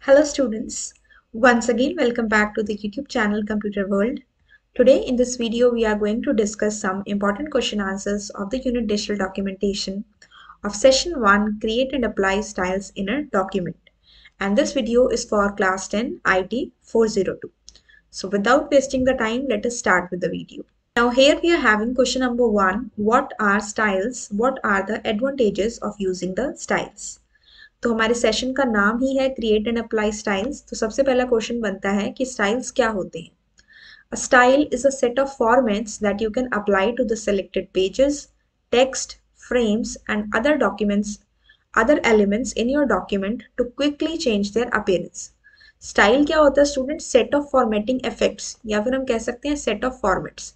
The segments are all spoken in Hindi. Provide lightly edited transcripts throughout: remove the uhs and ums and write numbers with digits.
Hello students, once again welcome back to the YouTube channel Computer World. Today in this video we are going to discuss some important question answers of the unit digital documentation of session 1 create and apply styles in a document, and this video is for class 10 IT 402. So without wasting the time, let us start with the video. Now here we are having question number 1, what are styles? What are the advantages of using the styles? तो हमारे सेशन का नाम ही है क्रिएट एंड अप्लाई स्टाइल्स। तो सबसे पहला क्वेश्चन बनता है कि स्टाइल्स क्या होते हैं। A style is a set of formats that you can apply to the selected pages, text, frames and other elements in your document to quickly change their appearance. Style क्या होता है student? Set of formatting effects, या फिर हम कह सकते हैं सेट ऑफ फॉर्मेट्स,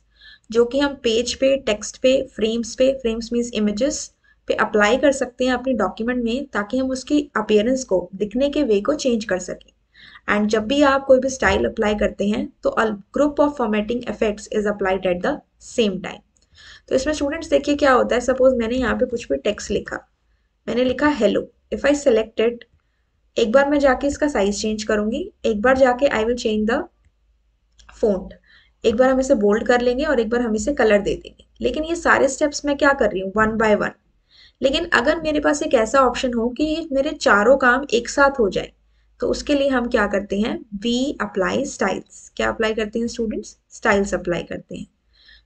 जो कि हम पेज पे, टेक्स्ट पे, फ्रेम्स मीन्स इमेजेस पे अप्लाई कर सकते हैं अपने डॉक्यूमेंट में, ताकि हम उसकी अपीयरेंस को, दिखने के वे को चेंज कर सकें। एंड जब भी आप कोई भी स्टाइल अप्लाई करते हैं तो a group of formatting effects is applied at the same time. तो इसमें स्टूडेंट्स देखिए क्या होता है। सपोज मैंने यहाँ पे कुछ भी टेक्स्ट लिखा, मैंने लिखा hello. If I select it, एक बार मैं जाके इसका साइज चेंज करूंगी, एक बार जाके I will change the font, एक बार हम इसे बोल्ड कर लेंगे और एक बार हम इसे कलर दे देंगे। लेकिन ये सारे स्टेप्स मैं क्या कर रही हूँ? One by one. लेकिन अगर मेरे पास एक ऐसा ऑप्शन हो कि मेरे चारों काम एक साथ हो जाए, तो उसके लिए हम क्या करते हैं? We apply styles. क्या अप्लाई करते हैं स्टूडेंट्स? स्टाइल्स अप्लाई करते हैं।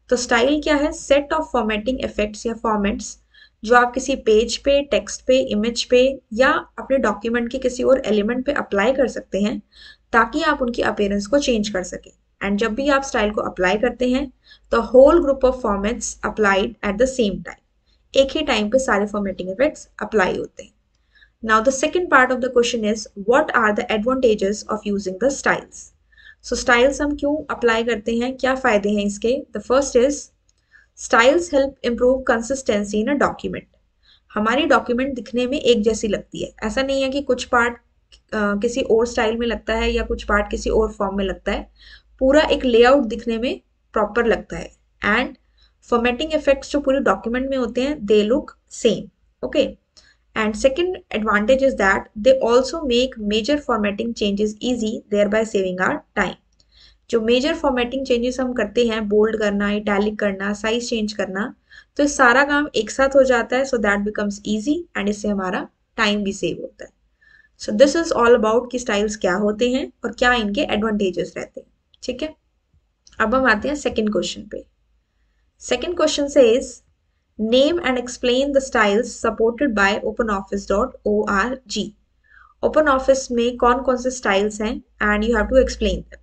तो स्टाइल क्या है? सेट ऑफ फॉर्मेटिंग इफेक्ट्स या फॉर्मेट्स जो आप किसी पेज पे, टेक्स्ट पे, इमेज पे या अपने डॉक्यूमेंट के किसी और एलिमेंट पे अप्लाई कर सकते हैं, ताकि आप उनकी अपीयरेंस को चेंज कर सकें। एंड जब भी आप स्टाइल को अप्लाई करते हैं तो whole group of formats applied at the same time, एक ही टाइम पे सारे फॉर्मेटिंग इफेक्ट्स अप्लाई होते हैं। Now the second part of the question is what are the advantages of using the styles. So styles हम क्यों अप्लाई करते हैं, क्या फायदे हैं इसके? The first is styles help improve consistency in a document. हमारी डॉक्यूमेंट दिखने में एक जैसी लगती है। ऐसा नहीं है कि कुछ पार्ट किसी और स्टाइल में लगता है या कुछ पार्ट किसी और फॉर्म में लगता है। पूरा एक लेआउट दिखने में प्रॉपर लगता है। एंड फॉर्मेटिंग इफेक्ट्स जो पूरे डॉक्यूमेंट में होते हैं, they look same. Okay, and second advantage is that they also make major formatting changes easy, thereby saving our time. जो मेजर फॉर्मेटिंग चेंजेस हम करते हैं, बोल्ड करना, इटैलिक करना, साइज चेंज करना, तो सारा काम एक साथ हो जाता है। So that becomes easy and इससे हमारा टाइम भी सेव होता है। So this is all about कि स्टाइल्स क्या होते हैं और क्या इनके एडवांटेजेस रहते हैं। ठीक है, अब हम आते हैं सेकेंड क्वेश्चन पे। Second question says, name and explain the styles supported by openoffice.org. OpenOffice में कौन कौन से styles हैं and you have to explain them.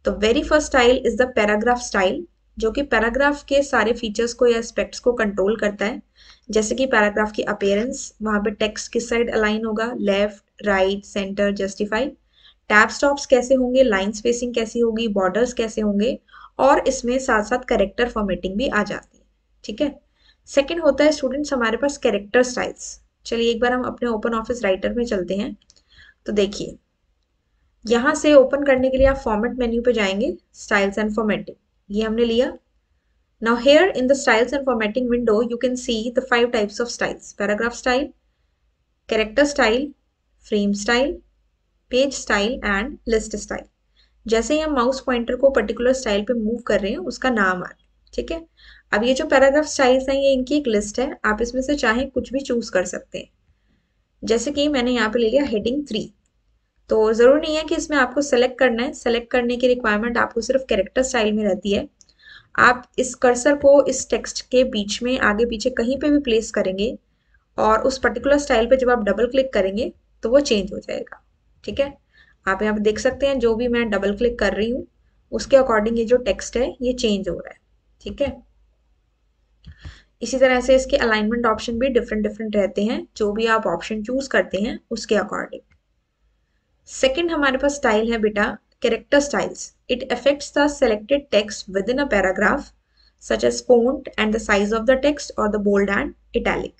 तो very first style is the paragraph style, जो कि पैराग्राफ के सारे फीचर्स को या एस्पेक्ट्स को कंट्रोल करता है। जैसे कि पैराग्राफ की अपीयरेंस, वहाँ पे टेक्स्ट किस साइड अलाइन होगा, left, right, centre, justify. Tab stops कैसे होंगे, लाइन स्पेसिंग कैसी होगी, बॉर्डर्स कैसे होंगे, और इसमें साथ साथ कैरेक्टर फॉर्मेटिंग भी आ जाती है। ठीक है। सेकंड होता है स्टूडेंट्स हमारे पास कैरेक्टर स्टाइल्स। चलिए एक बार हम अपने ओपन ऑफिस राइटर में चलते हैं। तो देखिए, यहाँ से ओपन करने के लिए आप फॉर्मेट मेन्यू पे जाएंगे, स्टाइल्स एंड फॉर्मेटिंग, ये हमने लिया। Now here in the styles and formatting window you can see the 5 types of styles: paragraph style, character style, frame style, page style and list style. जैसे ही हम माउस पॉइंटर को पर्टिकुलर स्टाइल पे मूव कर रहे हैं, उसका नाम आ रहा है। ठीक है। अब ये जो पैराग्राफ स्टाइल्स हैं, ये इनकी एक लिस्ट है, आप इसमें से चाहे कुछ भी चूज कर सकते हैं। जैसे कि मैंने यहाँ पे ले लिया हेडिंग 3। तो जरूर नहीं है कि इसमें आपको सेलेक्ट करना है, सेलेक्ट करने की रिक्वायरमेंट आपको सिर्फ कैरेक्टर स्टाइल में रहती है। आप इस कर्सर को इस टेक्स्ट के बीच में आगे पीछे कहीं पे भी प्लेस करेंगे और उस पर्टिकुलर स्टाइल पे जब आप डबल क्लिक करेंगे तो वो चेंज हो जाएगा। ठीक है, आप यहाँ पे देख सकते हैं, जो भी मैं डबल क्लिक कर रही हूँ उसके अकॉर्डिंग ये जो टेक्स्ट है ये चेंज हो रहा है। ठीक है, इसी तरह से इसके अलाइनमेंट ऑप्शन भी डिफरेंट डिफरेंट रहते हैं, जो भी आप ऑप्शन चूज करते हैं उसके अकॉर्डिंग। सेकंड हमारे पास स्टाइल है बेटा character styles. It affects the selected text within a paragraph such as font and the size of the text और the bold and italic.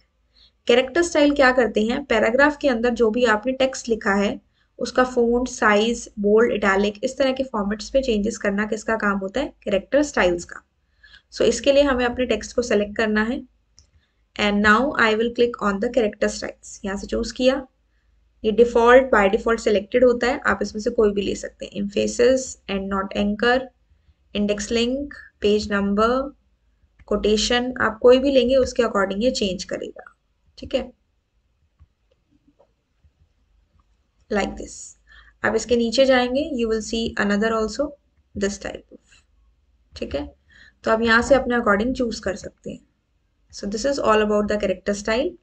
Character style क्या करते हैं? पैराग्राफ के अंदर जो भी आपने टेक्स्ट लिखा है उसका फॉन्ट, साइज, बोल्ड, इटैलिक, इस तरह के फॉर्मेट्स पे चेंजेस करना किसका काम होता है? कैरेक्टर स्टाइल्स का। सो इसके लिए हमें अपने टेक्स्ट को सेलेक्ट करना है। And now I will click on the character styles. यहाँ से चूज किया, ये डिफॉल्ट बाय डिफॉल्ट सिलेक्टेड होता है, आप इसमें से कोई भी ले सकते हैं। Emphasis, and not anchor, index link, page number, quotation, आप कोई भी लेंगे उसके अकॉर्डिंग ये चेंज करेगा। ठीक है, लाइक दिस। आप इसके नीचे जाएंगे, you will see another also this type of. ठीक है, तो आप यहाँ से अपने अकॉर्डिंग चूज कर सकते हैं। सो this is all about the character style.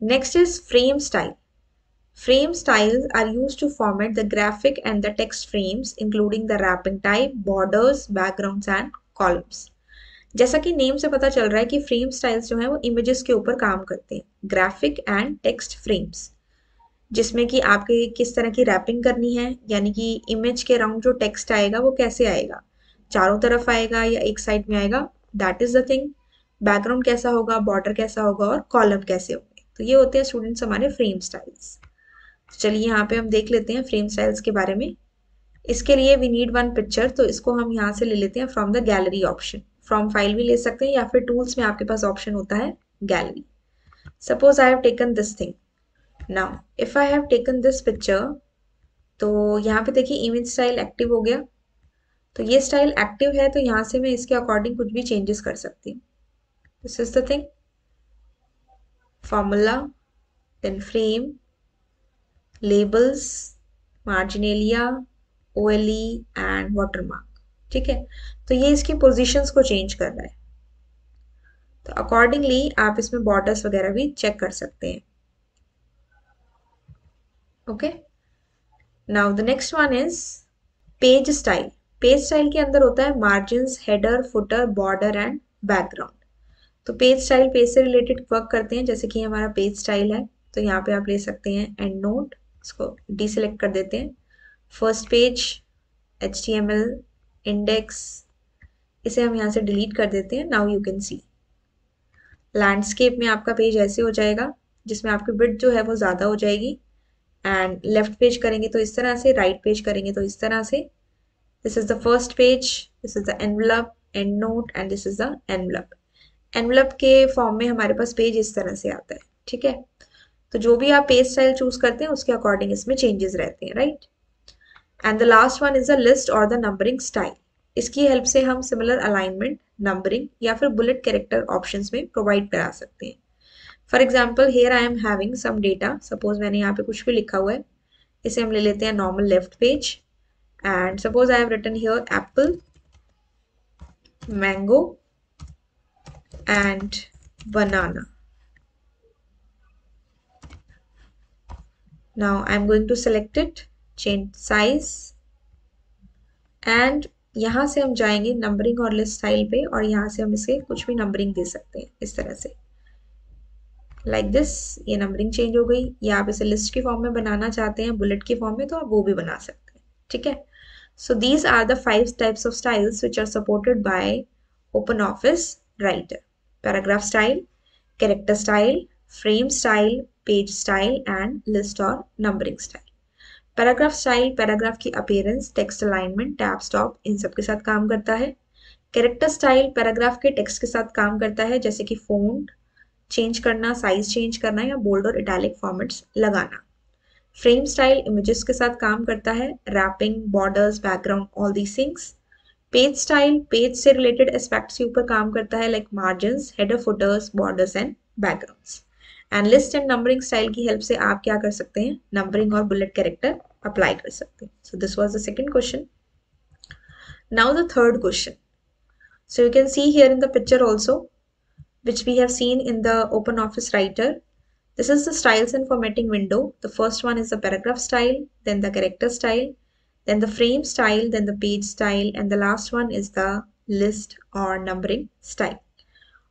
Next is frame style. Frame styles are used to format the graphic and the text frames, including the wrapping type, borders, backgrounds and columns. जैसा कि नेम से पता चल रहा है कि फ्रेम स्टाइल्स जो है वो इमेजेस के ऊपर काम करते हैं, ग्राफिक एंड टेक्स्ट फ्रेम्स, जिसमें कि आपके किस तरह की रैपिंग करनी है, यानी कि इमेज के अराउंड जो टेक्स्ट आएगा वो कैसे आएगा, चारों तरफ आएगा या एक साइड में आएगा, that is the thing. Background कैसा होगा, बॉर्डर कैसा होगा और कॉलम कैसे होंगे, तो ये होते हैं स्टूडेंट्स हमारे फ्रेम स्टाइल्स। चलिए यहाँ पे हम देख लेते हैं फ्रेम स्टाइल्स के बारे में। इसके लिए वी नीड वन पिक्चर, तो इसको हम यहाँ से ले लेते हैं from the gallery option. From file भी ले सकते हैं या फिर टूल्स में आपके पास ऑप्शन होता है gallery. Suppose I have taken this thing. Now if I have taken this picture, तो यहाँ पे देखिए इमेज स्टाइल एक्टिव हो गया। तो ये स्टाइल एक्टिव है, तो यहाँ से मैं इसके अकॉर्डिंग कुछ भी चेंजेस कर सकती हूँ। This is the thing, formula, then frame, labels, marginalia, OLE and watermark. ठीक है, तो ये इसकी पोजीशंस को चेंज कर रहा है, तो अकॉर्डिंगली आप इसमें बॉर्डर्स वगैरह भी चेक कर सकते हैं। Okay, now the next one is page style. Page style के अंदर होता है margins, header, footer, border and background. तो पेज स्टाइल पेज से रिलेटेड वर्क करते हैं, जैसे कि हमारा पेज स्टाइल है, तो यहाँ पे आप ले सकते हैं एंड नोट, इसको डीसेलेक्ट कर देते हैं। फर्स्ट पेज, HTML, इंडेक्स, इसे हम यहाँ से डिलीट कर देते हैं। Now you can see landscape में आपका पेज ऐसे हो जाएगा, जिसमें आपकी विड्थ जो है वो ज़्यादा हो जाएगी। एंड लेफ्ट पेज करेंगे तो इस तरह से, राइट पेज करेंगे तो इस तरह से। This is the first page, this is the envelope, and note, and this is the envelope. Envelope के फॉर्म में हमारे पास पेज इस तरह से आता है। ठीक है, तो जो भी आप पेज स्टाइल चूज करते हैं उसके अकॉर्डिंग इसमें चेंजेस रहते हैं, right. And the last one is the list और द नंबरिंग स्टाइल। इसकी हेल्प से हम सिमिलर अलाइनमेंट, नंबरिंग या फिर बुलेट कैरेक्टर ऑप्शंस में प्रोवाइड करा सकते हैं। For example here I am having some data, suppose मैंने यहाँ पे कुछ भी लिखा हुआ है, इसे हम ले लेते हैं normal left page. And suppose I have written here apple, mango and banana. Now I'm going to select it, change size, and यहाँ से हम जाएंगे नंबरिंग और लिस्ट स्टाइल पे, और यहाँ से हम इसे कुछ भी नंबरिंग दे सकते हैं इस तरह से, लाइक दिस। ये नंबरिंग चेंज हो गई, या आप इसे लिस्ट के फॉर्म में बनाना चाहते हैं बुलेट के फॉर्म में, तो आप वो भी बना सकते हैं। ठीक है, so these are the 5 types of styles which are supported by open office writer. Paragraph style, character style, frame style, page style and list और numbering style. Paragraph style paragraph की appearance, text alignment, tab stop, इन सब के साथ काम करता है। कैरेक्टर स्टाइल पैराग्राफ के टेक्स्ट के साथ काम करता है, जैसे कि फ़ॉन्ट चेंज करना, साइज चेंज करना या बोल्ड और इटैलिक फॉर्मेट्स लगाना। फ्रेम स्टाइल इमेजेस के साथ काम करता है, wrapping, borders, background, all these things. Page style page से रिलेटेड एस्पेक्ट्स के ऊपर काम करता है, like margins, header, footers, borders and backgrounds. And list and numbering style की हेल्प से आप क्या कर सकते हैं, नंबरिंग और बुलेट कैरेक्टर अप्लाई कर सकते हैं। So this was the second question. Now the third question. So you can see here in the picture also which we have seen in the open office writer. This is the styles and formatting window. The first one is the paragraph style, then the character style, then the frame style, then the page style, and the last one is the list or numbering style.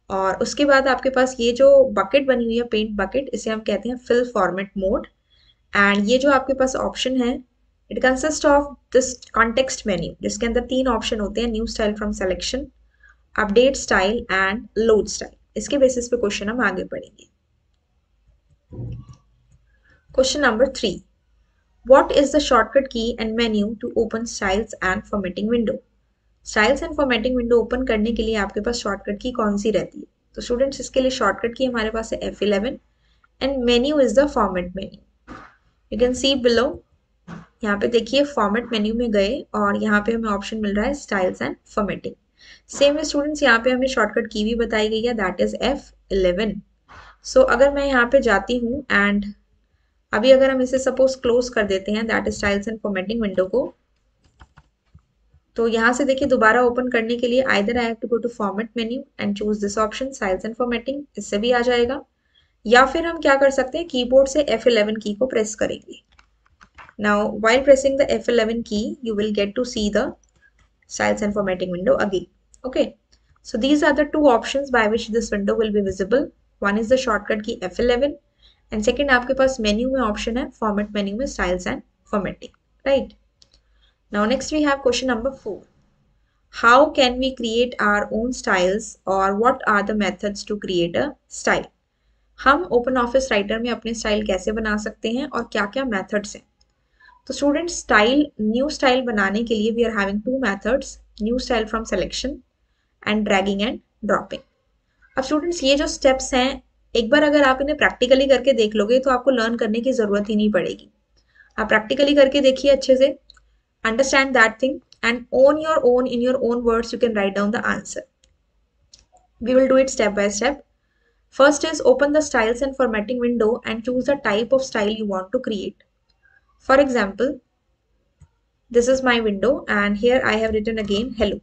और उसके बाद आपके पास ये जो बकेट बनी हुई है, पेंट बकेट, इसे हम कहते हैं फिल फॉर्मेट मोड। एंड ये जो आपके पास ऑप्शन है, it consist of this context menu, जिसके अंदर 3 ऑप्शन होते हैं, new style from selection, update style and load style. इसके बेसिस पे क्वेश्चन हम आगे पढ़ेंगे। Question number 3, what is the shortcut key and menu to open styles and formatting window. Styles and formatting window open करने के लिए आपके पास शॉर्टकट की कौन सी रहती है? तो स्टूडेंट्स इसके लिए शॉर्टकट की हमारे पास है F11 and menu is the format menu. You can see below. यहाँ पे देखिए फॉर्मेट मेन्यू में गए और यहाँ पे हमें ऑप्शन मिल रहा है स्टाइल्स एंड फॉर्मेटिंग। सेम है स्टूडेंट्स, यहाँ पे हमें शॉर्टकट की भी बताई गई है, दैट इज F11। सो अगर मैं यहाँ पे जाती हूँ एंड अभी अगर हम इसे सपोज क्लोज कर देते हैं that is styles and formatting window को, तो यहाँ से देखिए दोबारा ओपन करने के लिए either I have to go to format menu and choose this option styles and formatting, इससे भी आ जाएगा। या फिर हम क्या कर सकते हैं, कीबोर्ड से F11 की को प्रेस करेंगे। Now, while pressing the F11 key, you will get to see the styles and formatting window again. Okay. So these are the two options by which this window will be visible. One is the shortcut key F11 and second आपके पास menu में option है format menu में styles and formatting. Right. Now next we have question number 4. How can we create our own styles or what are the methods to create a style? हम ओपन ऑफिस राइटर में अपने स्टाइल कैसे बना सकते हैं और क्या क्या मेथड्स हैं। तो स्टूडेंट स्टाइल, न्यू स्टाइल बनाने के लिए we are having two methods, new style from selection and dragging and dropping. अब स्टूडेंट्स ये जो स्टेप्स हैं एक बार अगर आप इन्हें प्रैक्टिकली करके देख लोगे तो आपको लर्न करने की जरूरत ही नहीं पड़ेगी। आप प्रैक्टिकली करके देखिए अच्छे से, understand that thing and on your own in your own words you can write down the answer. We will do it step by step. First is open the styles and formatting window and choose the type of style you want to create. For example, this is my window and here I have written again hello.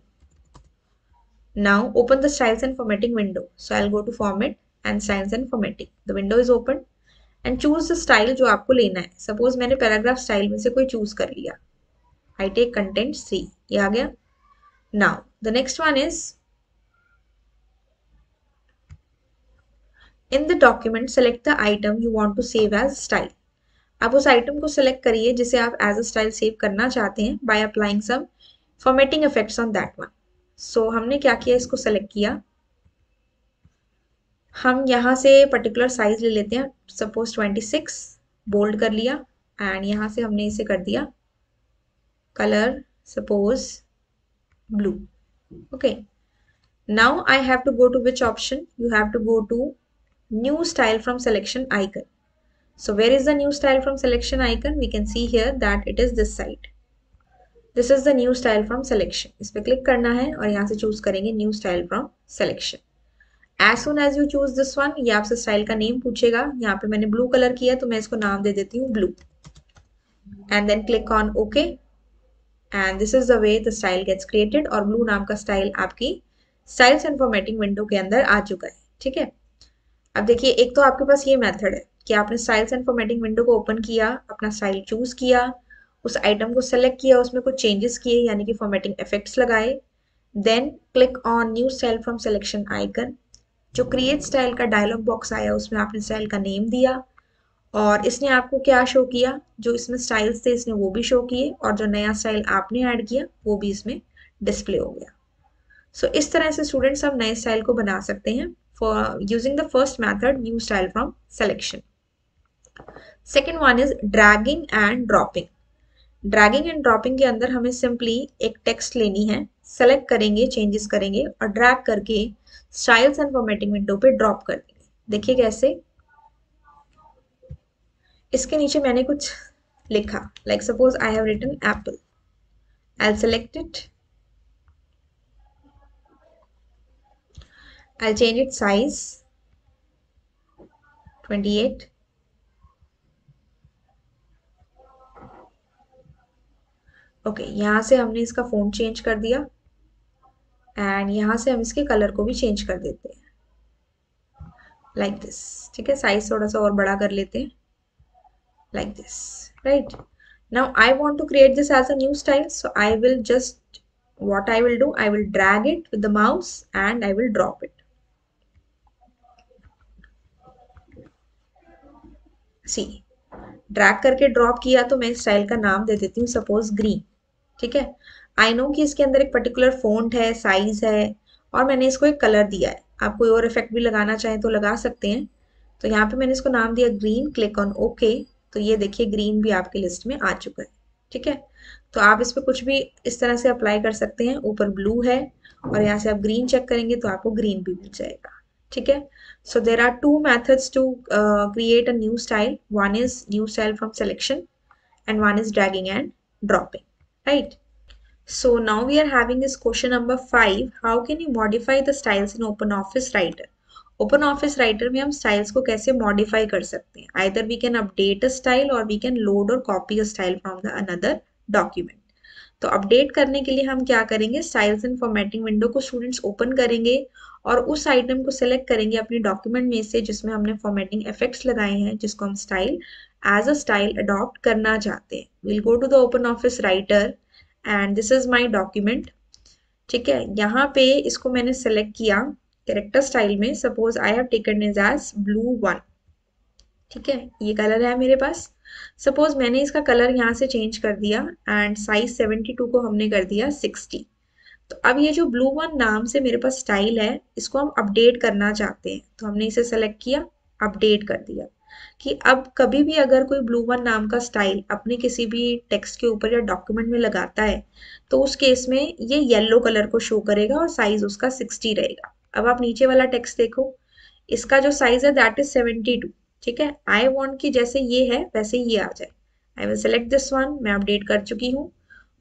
Now open the styles and formatting window. So I'll go to format and styles and formatting. The window is open and choose the style जो आपको लेना है। Suppose मैंने paragraph style में से कोई choose कर लिया। I take content 3, ये आ गया। Now the next one is in the document select the item you want to save as style. आप उस आइटम को सिलेक्ट करिए जिसे आप एज अ स्टाइल सेव करना चाहते हैं by applying some formatting effects on that one. So हमने क्या किया, इसको सेलेक्ट किया, हम यहाँ से पर्टिकुलर साइज ले लेते हैं, सपोज 26, बोल्ड कर लिया एंड यहाँ से हमने इसे कर दिया colour suppose blue. Okay, now I have to go to which option, you have to go to new style from selection icon. So where is the new style from selection icon? We can see here that it is this side. This is the new style from selection. इस पे क्लिक करना है और यहाँ से चूज करेंगे new style from selection. As soon as you choose this one, ये आपसे स्टाइल का नेम पूछेगा। यहाँ पे मैंने ब्लू कलर किया तो मैं इसको नाम दे देती हूँ blue and then click on OK and this is the way the style gets created और ब्लू नाम का स्टाइल आपकी स्टाइल्स एंड फॉर्मेटिंग विंडो के अंदर आ चुका है। ठीक है, अब देखिए एक तो आपके पास ये मेथड है कि आपने स्टाइल्स एंड फॉर्मेटिंग विंडो को ओपन किया, अपना स्टाइल चूज किया, उस आइटम को सेलेक्ट किया, उसमें कुछ चेंजेस किए यानी कि फॉर्मेटिंग इफेक्ट्स लगाए, then click on new style from selection icon. जो क्रिएट स्टाइल का डायलॉग बॉक्स आया उसमें आपने स्टाइल का नेम दिया और इसने आपको क्या शो किया, जो इसमें स्टाइल्स थे इसने वो भी शो किए और जो नया स्टाइल आपने ऐड किया वो भी इसमें डिस्प्ले हो गया। सो इस तरह से स्टूडेंट्स हम नए स्टाइल को बना सकते हैं for using the first method new style from selection. Second one is dragging and dropping. Dragging and dropping के अंदर हमें simply एक text लेनी है, select करेंगे, changes करेंगे और drag करके styles and formatting window पे drop कर देंगे। देखिए कैसे, इसके नीचे मैंने कुछ लिखा, like suppose I have written apple. I'll select it. I'll change its size 28. Okay, यहाँ से हमने इसका फॉन्ट चेंज कर दिया एंड यहाँ से हम इसके कलर को भी चेंज कर देते हैं लाइक दिस। ठीक है, साइज थोड़ा सा और बड़ा कर लेते हैं like this. Right, now I want to create this as a new style, so I will just what I will do, I will drag it with the mouse and I will drop it. See, drag करके ड्रॉप किया तो मैं स्टाइल का नाम दे देती हूँ सपोज ग्रीन। ठीक है, आई नो कि इसके अंदर एक पर्टिकुलर फॉन्ट है, साइज है और मैंने इसको एक कलर दिया है। आप कोई और इफेक्ट भी लगाना चाहें तो लगा सकते हैं। तो यहाँ पे मैंने इसको नाम दिया ग्रीन, क्लिक ऑन ओके। तो ये देखिए ग्रीन भी आपकी लिस्ट में आ चुका है। ठीक है, तो आप इस पर कुछ भी इस तरह से अप्लाई कर सकते हैं। ऊपर ब्लू है और यहाँ से आप ग्रीन चेक करेंगे तो आपको ग्रीन भी मिल जाएगा। ठीक है. So there are two methods to create a new style. One is new style from selection and one is dragging and dropping, right? So now we are having this question number 5. How can you modify the styles in OpenOffice Writer? OpenOffice Writer में हम styles को कैसे modify कर सकते हैं? Either we can update a style or we can load or copy a style from the another document. तो अपडेट करने के लिए हम क्या करेंगे, स्टाइल्स एंड फॉर्मेटिंग विंडो को स्टूडेंट्स ओपन करेंगे और उस आइटम को सिलेक्ट करेंगे अपने डॉक्यूमेंट में से जिसमें हमने फॉर्मेटिंग इफेक्ट्स लगाए हैं, जिसको हम style as a style adopt करना चाहते हैं. Will go to the open office writer and this is my document. ठीक है, यहाँ पे इसको मैंने सेलेक्ट किया कैरेक्टर स्टाइल में. Suppose I have taken it as blue 1. ठीक है, ये कलर है मेरे पास. सपोज मैंने इसका कलर यहाँ से चेंज कर दिया एंड साइज 72 को हमने कर दिया 60. तो अब ये जो ब्लू 1 नाम से मेरे पास स्टाइल है, इसको हम अपडेट करना चाहते हैं. तो हमने इसे सेलेक्ट किया, अपडेट कर दिया कि अब कभी भी अगर कोई ब्लू 1 नाम का स्टाइल अपने किसी भी टेक्स्ट के ऊपर या डॉक्यूमेंट में लगाता है तो उस केस में ये येलो कलर को शो करेगा और साइज उसका 60 रहेगा. अब आप नीचे वाला टेक्स्ट देखो, इसका जो साइज है दैट इज 72. ठीक है, आई वॉन्ट कि जैसे ये है वैसे ये आ जाए. I will select this one, मैं अपडेट कर चुकी हूँ.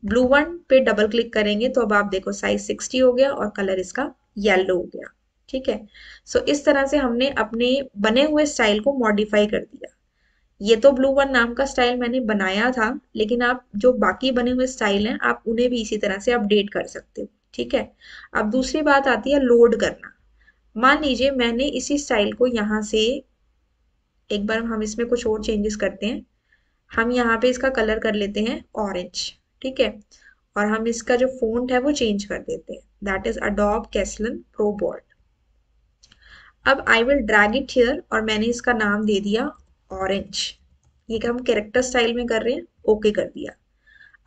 ब्लू 1 पे डबल क्लिक करेंगे तो अब आप देखो साइज 60 हो गया और कलर इसका येलो हो गया. ठीक है, सो इस तरह से हमने अपने बने हुए स्टाइल को मॉडिफाई कर दिया. ये तो ब्लू 1 नाम का स्टाइल मैंने बनाया था, लेकिन आप जो बाकी बने हुए स्टाइल हैं आप उन्हें भी इसी तरह से अपडेट कर सकते हो. ठीक है, अब दूसरी बात आती है लोड करना. मान लीजिए मैंने इसी स्टाइल को यहाँ से एक बार हम इसमें कुछ और चेंजेस करते हैं. हम यहाँ पे इसका कलर कर लेते हैं ऑरेंज. ठीक है, और हम इसका जो फॉन्ट है वो चेंज कर देते हैं, that is Adobe Caslon Pro bold. अब I will drag it here और मैंने इसका नाम दे दिया ऑरेंज. ये हम कैरेक्टर स्टाइल में कर रहे हैं, ओके कर दिया.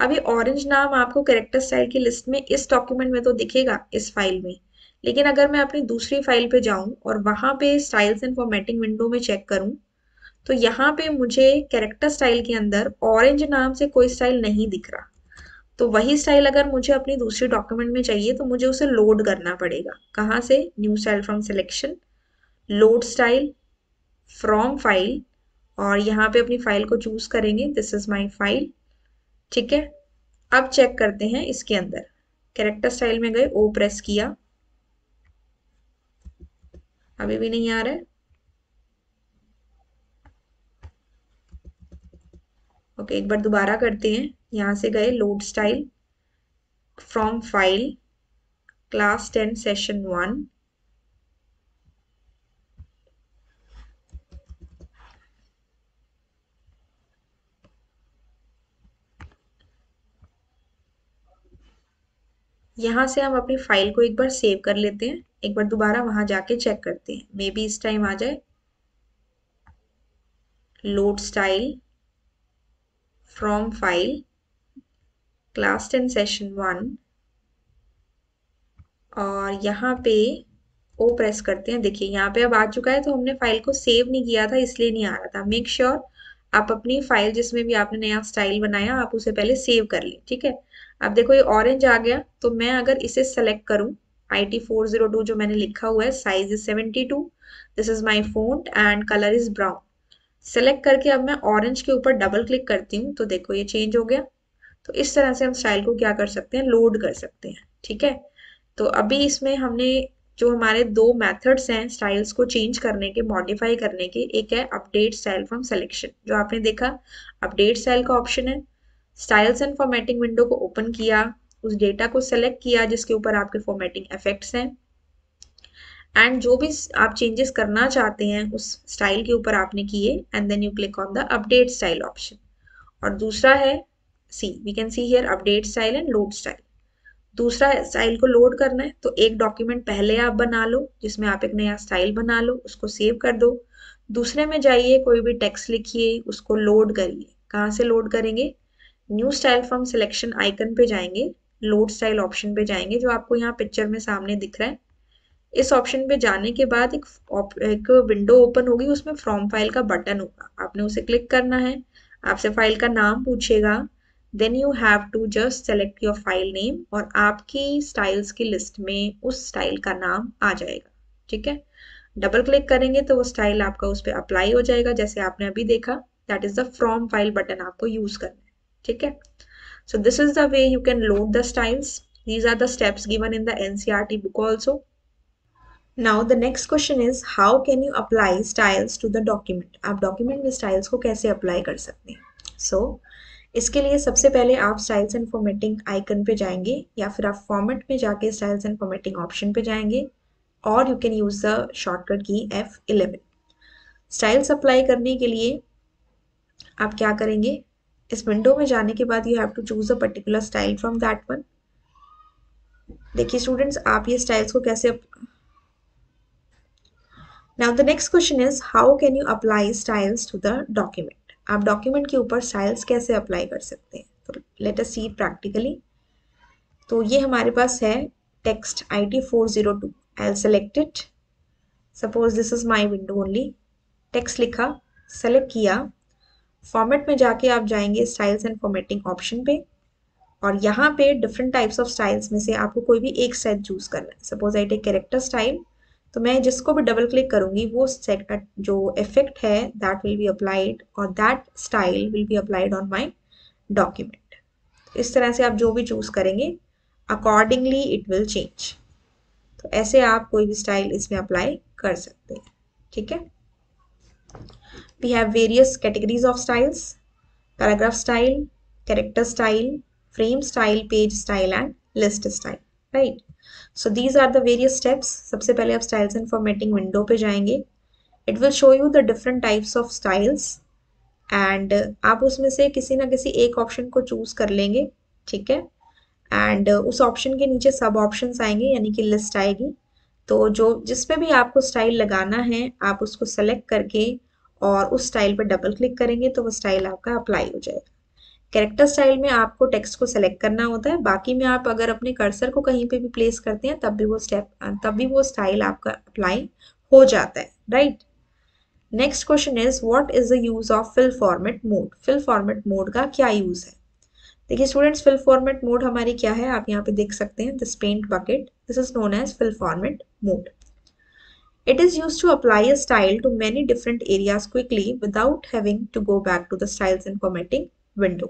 अब ये ऑरेंज नाम आपको कैरेक्टर स्टाइल की लिस्ट में इस डॉक्यूमेंट में तो दिखेगा इस फाइल में, लेकिन अगर मैं अपनी दूसरी फाइल पे जाऊं और वहां पे स्टाइल्स एंड फॉर्मेटिंग विंडो में चेक करूं तो यहाँ पे मुझे कैरेक्टर स्टाइल के अंदर ऑरेंज नाम से कोई स्टाइल नहीं दिख रहा. तो वही स्टाइल अगर मुझे अपनी दूसरी डॉक्यूमेंट में चाहिए तो मुझे उसे लोड करना पड़ेगा. कहाँ से? New style from selection, load style from file, और यहाँ पे अपनी फाइल को चूज करेंगे, दिस इज माई फाइल. ठीक है, अब चेक करते हैं इसके अंदर. कैरेक्टर स्टाइल में गए, ओ प्रेस किया, अभी भी नहीं आ रहा है. ओके, एक बार दोबारा करते हैं. यहाँ से गए load style from file class 10 session 1, यहाँ से हम अपनी फाइल को एक बार सेव कर लेते हैं. एक बार दोबारा वहां जाके चेक करते हैं, मे बी इस टाइम आ जाए. Load style from file class 10 session 1 और यहाँ पे ओ प्रेस करते हैं. देखिए यहाँ पे अब आ चुका है. तो हमने फाइल को सेव नहीं किया था इसलिए नहीं आ रहा था. मेक श्योर आप अपनी फाइल जिसमें भी आपने नया स्टाइल बनाया आप उसे पहले सेव कर लें. ठीक है, अब देखो ये ऑरेंज आ गया. तो मैं अगर इसे सेलेक्ट करूं, IT402 जो मैंने लिखा हुआ है, size is 72, this is my font and colour is brown. Select करके अब मैं ऑरेंज के ऊपर डबल क्लिक करती हूँ तो देखो ये चेंज हो गया. तो इस तरह से हम स्टाइल को क्या कर सकते हैं, लोड कर सकते हैं. ठीक है, तो अभी इसमें हमने जो हमारे दो मेथड्स हैं स्टाइल्स को चेंज करने के, मॉडिफाई करने के, एक है अपडेट स्टाइल फ्रॉम सिलेक्शन जो आपने देखा. अपडेट स्टाइल का ऑप्शन है, स्टाइल्स एंड फॉर्मेटिंग विंडो को ओपन किया, उस डेटा को सेलेक्ट किया जिसके ऊपर आपके फॉर्मेटिंग इफेक्ट्स हैं, एंड जो भी आप चेंजेस करना चाहते हैं उस स्टाइल के ऊपर आपने किए, and then you click on the update style option. और दूसरा है, see we can see here update style and load style. दूसरा स्टाइल को लोड करना है तो एक डॉक्यूमेंट पहले आप बना लो जिसमें आप एक नया स्टाइल बना लो, उसको सेव कर दो. दूसरे में जाइए, कोई भी टेक्स्ट लिखिए, उसको लोड करिए. कहाँ से लोड करेंगे? New style from selection icon पे जाएंगे, लोड स्टाइल ऑप्शन पे जाएंगे जो आपको यहाँ पिक्चर में सामने दिख रहा है. इस ऑप्शन पे जाने के बाद एक विंडो ओपन होगी, उसमें फ्रॉम फाइल का बटन होगा, आपने उसे क्लिक करना है. आपसे फाइल का नाम पूछेगा, then you have to just select your file name और आपकी स्टाइल्स की लिस्ट में उस स्टाइल का नाम आ जाएगा. ठीक है, डबल क्लिक करेंगे तो वो स्टाइल आपका उस पर अप्लाई हो जाएगा, जैसे आपने अभी देखा। That is the from file button आपको यूज करना है, ठीक है। So this is the way you can load the styles. These are the steps given in the NCERT book also. Now the next question is how can you apply styles to the document. आप document में styles को कैसे अप्लाई कर सकते हैं? So इसके लिए सबसे पहले आप स्टाइल्स एंड फॉर्मेटिंग आइकन पे जाएंगे, या फिर आप फॉर्मेट में जाके स्टाइल्स एंड फॉर्मेटिंग ऑप्शन पे जाएंगे, और you can use the shortcut की F11. स्टाइल्स अप्लाई करने के लिए आप क्या करेंगे, इस विंडो में जाने के बाद you have to choose a particular style from that one. देखिए स्टूडेंट्स, आप ये स्टाइल्स को कैसे now the next question is how can you apply styles to the document. आप डॉक्यूमेंट के ऊपर स्टाइल्स कैसे अप्लाई कर सकते हैं, तो लेट अस सी प्रैक्टिकली. तो ये हमारे पास है text IT402. I will select it. Suppose this is my window only. Text लिखा, सेलेक्ट किया, फॉर्मेट में जाके आप जाएंगे स्टाइल्स एंड फॉर्मेटिंग ऑप्शन पे, और यहाँ पे डिफरेंट टाइप्स ऑफ स्टाइल्स में से आपको कोई भी एक स्टाइल चूज करना है. Suppose I take character style, तो मैं जिसको भी डबल क्लिक करूंगी वो सेट जो इफेक्ट है दैट विल बी अप्लाइड, और that style will be applied on my document. इस तरह से आप जो भी चूज करेंगे अकॉर्डिंगली इट विल चेंज. तो ऐसे आप कोई भी स्टाइल इसमें अप्लाई कर सकते हैं, ठीक है. We have various categories of styles: paragraph style, character style, frame style, page style and list style, right? So these are the various steps. सबसे पहले आप styles and formatting window पे जाएंगे. It will show you the different types of styles and आप उसमें से किसी ना किसी एक ऑप्शन को चूज कर लेंगे, ठीक है. एंड उस ऑप्शन के नीचे सब ऑप्शंस आएंगे, यानी कि लिस्ट आएगी. तो जो जिस पे भी आपको स्टाइल लगाना है आप उसको सेलेक्ट करके और उस स्टाइल पर डबल क्लिक करेंगे तो वो स्टाइल आपका अप्लाई हो जाएगा. कैरेक्टर स्टाइल में आपको टेक्स्ट को सेलेक्ट करना होता है, बाकी में आप अगर अपने कर्सर को कहीं पे भी प्लेस करते हैं तब भी वो स्टाइल आपका अप्लाई हो जाता है, right. Next question is what is the use of fill format mode. Fill format mode का क्या यूज है? देखिए स्टूडेंट्स, फिल फॉर्मेट मोड हमारी क्या है, आप यहाँ पे देख सकते हैं this paint bucket. This is known as fill format mode. It is used to apply a style to many different areas quickly without having to go back to the styles and formatting window.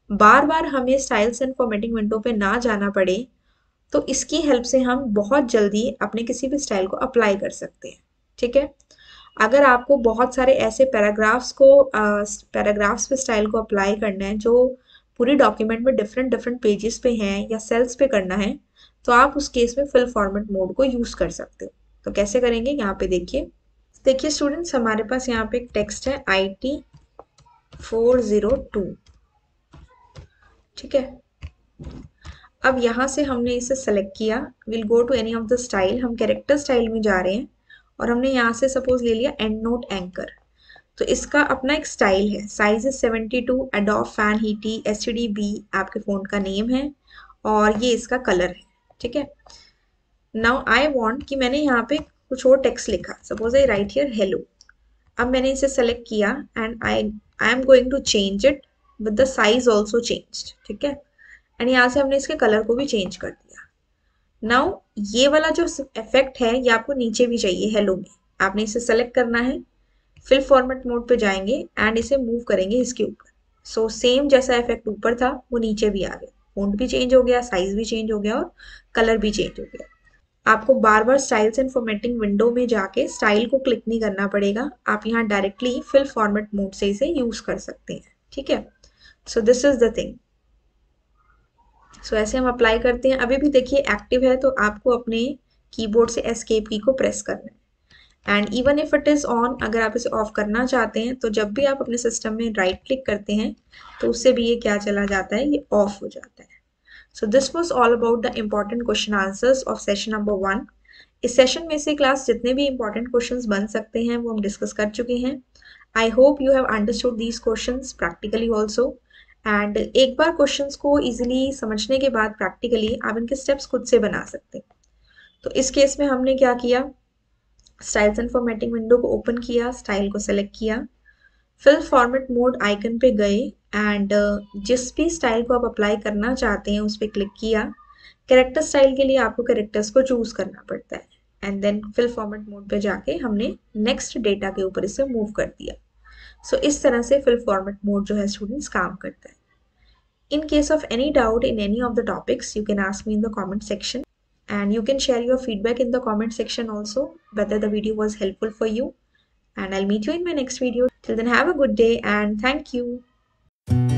बार बार हमें स्टाइल्स एंड फॉर्मेटिंग विंडो पे ना जाना पड़े, तो इसकी हेल्प से हम बहुत जल्दी अपने किसी भी स्टाइल को अप्लाई कर सकते हैं, ठीक है. अगर आपको बहुत सारे ऐसे पैराग्राफ्स पे स्टाइल को अप्लाई करना है जो पूरी डॉक्यूमेंट में डिफरेंट डिफरेंट पेजेस पे हैं या सेल्स पे करना है, तो आप उस केस में फिल फॉर्मेट मोड को यूज कर सकते हो. तो कैसे करेंगे, यहाँ पे देखिए स्टूडेंट्स, हमारे पास यहाँ पे एक टेक्स्ट है IT402, ठीक है. अब यहाँ से हमने इसे सेलेक्ट किया. Will go to any of the style. हम कैरेक्टर स्टाइल में जा रहे हैं और हमने यहाँ से सपोज ले लिया एंड नोट एंकर. तो इसका अपना एक स्टाइल है. Size is 72. Adobe Fan Heiti STDB आपके फोन का नेम है और ये इसका कलर है, ठीक है. नाउ आई वॉन्ट कि मैंने यहाँ पे कुछ और टेक्स्ट लिखा. Suppose I write here hello. अब मैंने इसे सेलेक्ट किया and I am going to change it with the size also changed, ठीक है. एंड यहाँ से हमने इसके कलर को भी चेंज कर दिया. नाउ ये वाला जो इफेक्ट है ये आपको नीचे भी चाहिए हेलो में. आपने इसे सेलेक्ट करना है, फिल फॉर्मेट मोड पे जाएंगे एंड इसे मूव करेंगे इसके ऊपर. सो सेम जैसा इफेक्ट ऊपर था वो नीचे भी आ गया. फॉन्ट भी चेंज हो गया, साइज भी चेंज हो गया और कलर भी चेंज हो गया. आपको बार बार स्टाइल्स एंड फॉर्मेटिंग विंडो में जाके स्टाइल को क्लिक नहीं करना पड़ेगा. आप यहाँ डायरेक्टली फिल फॉर्मेट मोड से इसे यूज कर सकते हैं, ठीक है. So this is the thing. So ऐसे हम अप्लाई करते हैं. अभी भी देखिए एक्टिव है, तो आपको अपने कीबोर्ड से एस्केप की को प्रेस करना है. And even if it is on, अगर आप इसे ऑफ करना चाहते हैं तो जब भी आप अपने सिस्टम में राइट क्लिक करते हैं तो उससे भी ये क्या चला जाता है, ये ऑफ हो जाता है. So this was all about the important question answers of session number 1. इस सेशन में से क्लास जितने भी इम्पॉर्टेंट क्वेश्चंस बन सकते हैं वो हम डिस्कस कर चुके हैं. I hope you have understood these questions practically also. And एक बार क्वेश्चंस को इजीली समझने के बाद प्रैक्टिकली आप इनके स्टेप्स खुद से बना सकते हैं. तो इस केस में हमने क्या किया, स्टाइल्स एंड फॉर्मेटिंग विंडो को ओपन किया, स्टाइल को सेलेक्ट किया, फिल फॉर्मेट मोड आइकन पे गए एंड जिस भी स्टाइल को आप अप्लाई करना चाहते हैं उस पर क्लिक किया. कैरेक्टर स्टाइल के लिए आपको कैरेक्टर्स को चूज करना पड़ता है and then fill format mode पे जाके हमने नेक्स्ट डेटा के ऊपर इसे मूव कर दिया। सो इस तरह से फिल फॉर्मेट मोड जो है स्टूडेंट्स काम करता है। In case of any doubt in any of the topics, you can ask me in the comment section, and you can share your feedback in the comment section also, whether the video was helpful for you. And I'll meet you in my next video. Till then, have a good day and thank you.